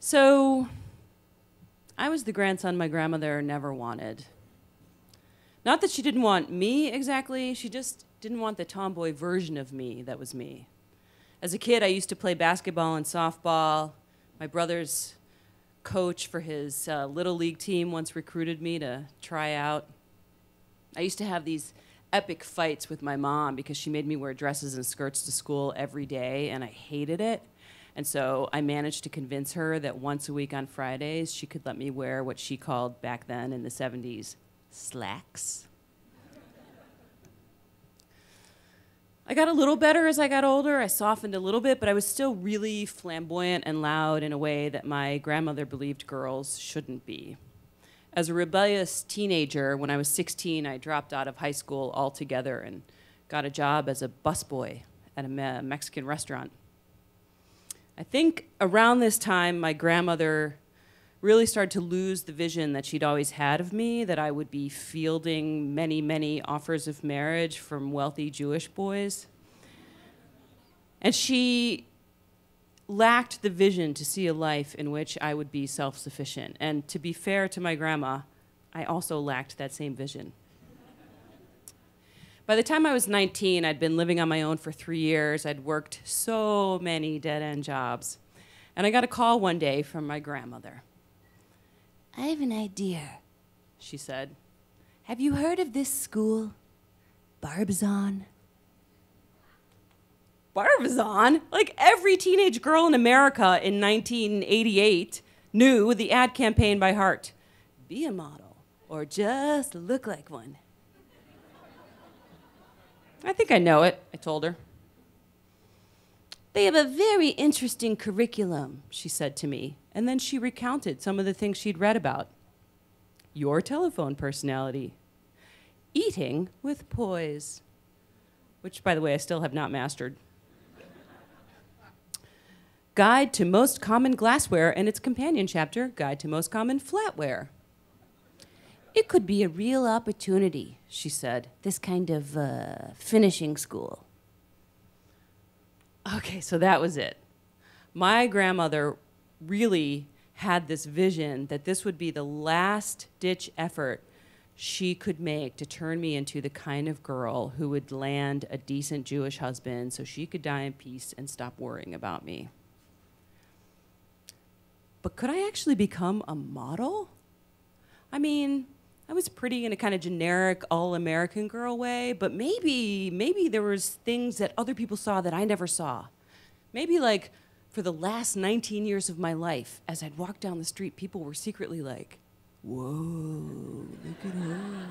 So I was the grandson my grandmother never wanted. Not that she didn't want me exactly, she just didn't want the tomboy version of me that was me. As a kid, I used to play basketball and softball. My brother's coach for his Little League team once recruited me to try out. I used to have these epic fights with my mom because she made me wear dresses and skirts to school every day, and I hated it. And so I managed to convince her that once a week on Fridays, she could let me wear what she called back then in the 70s, slacks. I got a little better as I got older. I softened a little bit, but I was still really flamboyant and loud in a way that my grandmother believed girls shouldn't be. As a rebellious teenager, when I was 16, I dropped out of high school altogether and got a job as a busboy at a Mexican restaurant. I think around this time, my grandmother really started to lose the vision that she'd always had of me, that I would be fielding many, many offers of marriage from wealthy Jewish boys. And she lacked the vision to see a life in which I would be self-sufficient. And to be fair to my grandma, I also lacked that same vision. By the time I was 19, I'd been living on my own for 3 years. I'd worked so many dead-end jobs. And I got a call one day from my grandmother. "I have an idea," she said. "Have you heard of this school, Barbizon?" Barbizon? Like every teenage girl in America in 1988 knew the ad campaign by heart. Be a model, or just look like one. "I think I know it," I told her. "They have a very interesting curriculum," she said to me, and then she recounted some of the things she'd read about. Your telephone personality. Eating with poise, which, by the way, I still have not mastered. Guide to most common glassware and its companion chapter, Guide to most common flatware. "It could be a real opportunity," she said, "this kind of finishing school." Okay, so that was it. My grandmother really had this vision that this would be the last-ditch effort she could make to turn me into the kind of girl who would land a decent Jewish husband so she could die in peace and stop worrying about me. But could I actually become a model? I mean, I was pretty in a kind of generic all-American girl way, but maybe there was things that other people saw that I never saw. Maybe like for the last 19 years of my life, as I'd walk down the street, people were secretly like, "Whoa, look at her."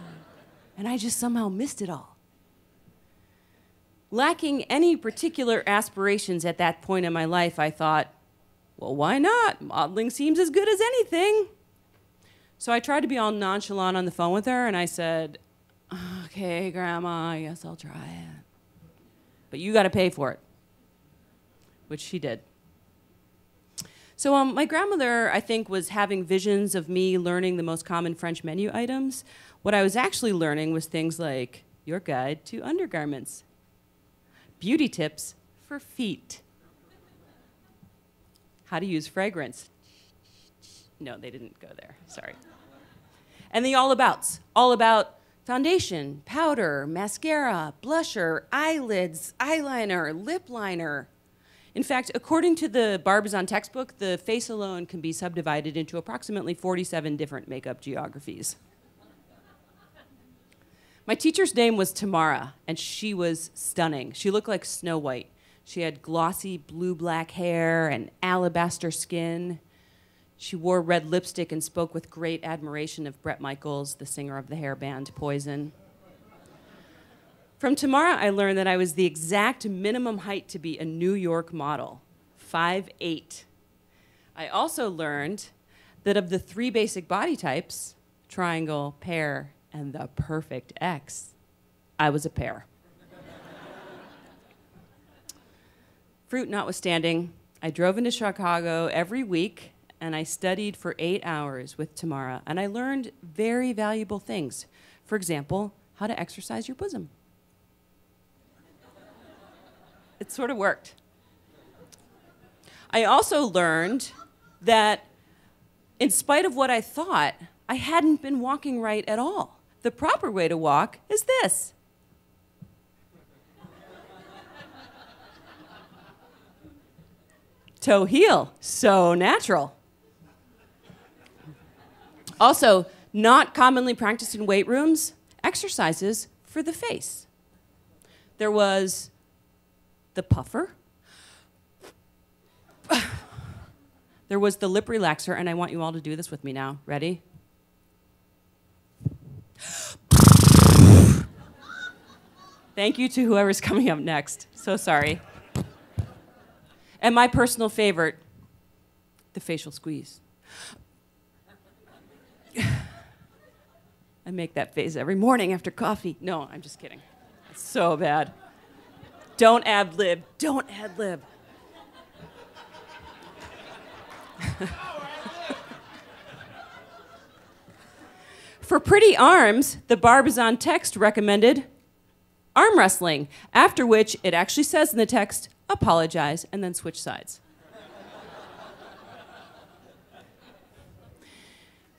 And I just somehow missed it all. Lacking any particular aspirations at that point in my life, I thought, well, why not? Modeling seems as good as anything. So I tried to be all nonchalant on the phone with her, and I said, "Okay, Grandma, I guess I'll try it. But you got to pay for it," which she did. So my grandmother, I think, was having visions of me learning the most common French menu items. What I was actually learning was things like Your Guide to Undergarments, Beauty Tips for Feet, How to Use Fragrance. No, they didn't go there, sorry. And the all-abouts, all about foundation, powder, mascara, blusher, eyelids, eyeliner, lip liner. In fact, according to the Barbizon textbook, the face alone can be subdivided into approximately 47 different makeup geographies. My teacher's name was Tamara, and she was stunning. She looked like Snow White. She had glossy blue-black hair and alabaster skin. She wore red lipstick and spoke with great admiration of Bret Michaels, the singer of the hair band Poison. From Tamara, I learned that I was the exact minimum height to be a New York model, 5'8". I also learned that of the 3 basic body types, triangle, pear, and the perfect X, I was a pear. Fruit notwithstanding, I drove into Chicago every week, and I studied for 8 hours with Tamara, and I learned very valuable things. For example, how to exercise your bosom. It sort of worked. I also learned that in spite of what I thought, I hadn't been walking right at all. The proper way to walk is this. Toe heel, so natural. Also, not commonly practiced in weight rooms, exercises for the face. There was the puffer. There was the lip relaxer, and I want you all to do this with me now. Ready? Thank you to whoever's coming up next. So sorry. And my personal favorite, the facial squeeze. I make that face every morning after coffee. No, I'm just kidding. It's so bad. Don't ad-lib. Don't ad-lib. For pretty arms, the Barbizon text recommended arm wrestling, after which it actually says in the text, apologize, and then switch sides.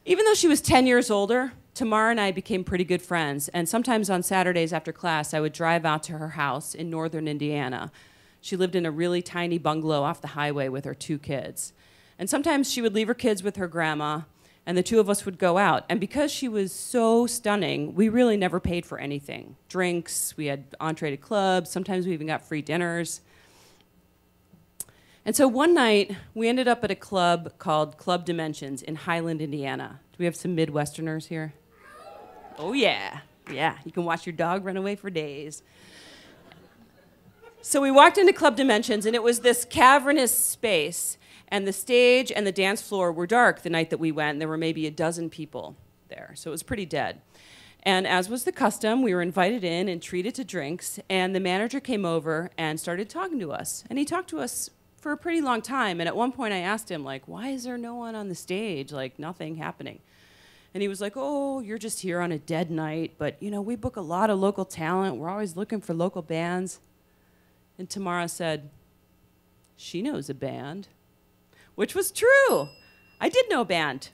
Even though she was 10 years older, Tamara and I became pretty good friends, and sometimes on Saturdays after class, I would drive out to her house in northern Indiana. She lived in a really tiny bungalow off the highway with her 2 kids. And sometimes she would leave her kids with her grandma, and the 2 of us would go out. And because she was so stunning, we really never paid for anything. Drinks, we had entree to clubs, sometimes we even got free dinners. And so one night, we ended up at a club called Club Dimensions in Highland, Indiana. Do we have some Midwesterners here? Oh, yeah. Yeah, you can watch your dog run away for days. So we walked into Club Dimensions, and it was this cavernous space, and the stage and the dance floor were dark the night that we went, and there were maybe a dozen people there, so it was pretty dead. And as was the custom, we were invited in and treated to drinks, and the manager came over and started talking to us. And he talked to us for a pretty long time, and at one point I asked him, like, why is there no one on the stage, like nothing happening? And he was like, oh, you're just here on a dead night, but you know, we book a lot of local talent, we're always looking for local bands. And Tamara said, she knows a band, which was true. I did know a band.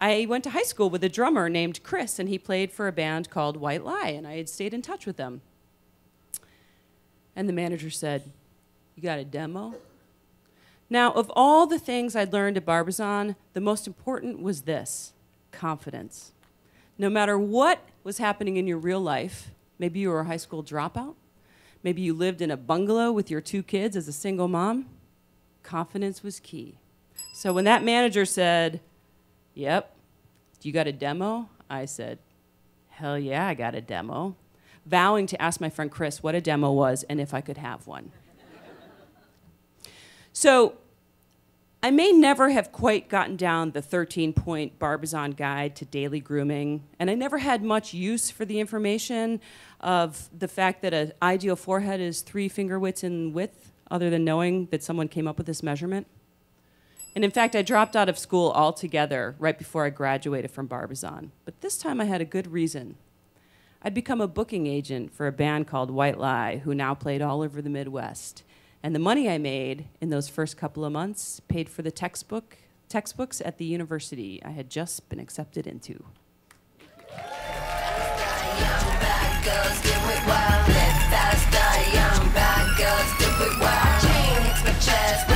I went to high school with a drummer named Chris, and he played for a band called White Lie, and I had stayed in touch with them. And the manager said, you got a demo? Now, of all the things I'd learned at Barbizon, the most important was this, confidence. No matter what was happening in your real life, maybe you were a high school dropout, maybe you lived in a bungalow with your 2 kids as a single mom, confidence was key. So when that manager said, yep, you got a demo? I said, hell yeah, I got a demo, vowing to ask my friend Chris what a demo was and if I could have one. So I may never have quite gotten down the 13-point Barbizon guide to daily grooming, and I never had much use for the information of the fact that an ideal forehead is 3 finger widths in width, other than knowing that someone came up with this measurement. And in fact, I dropped out of school altogether right before I graduated from Barbizon. But this time I had a good reason. I'd become a booking agent for a band called White Lie, who now played all over the Midwest. And the money I made in those first couple of months paid for the textbooks at the university I had just been accepted into. Young bad girls do it wild. Chain hits my chest.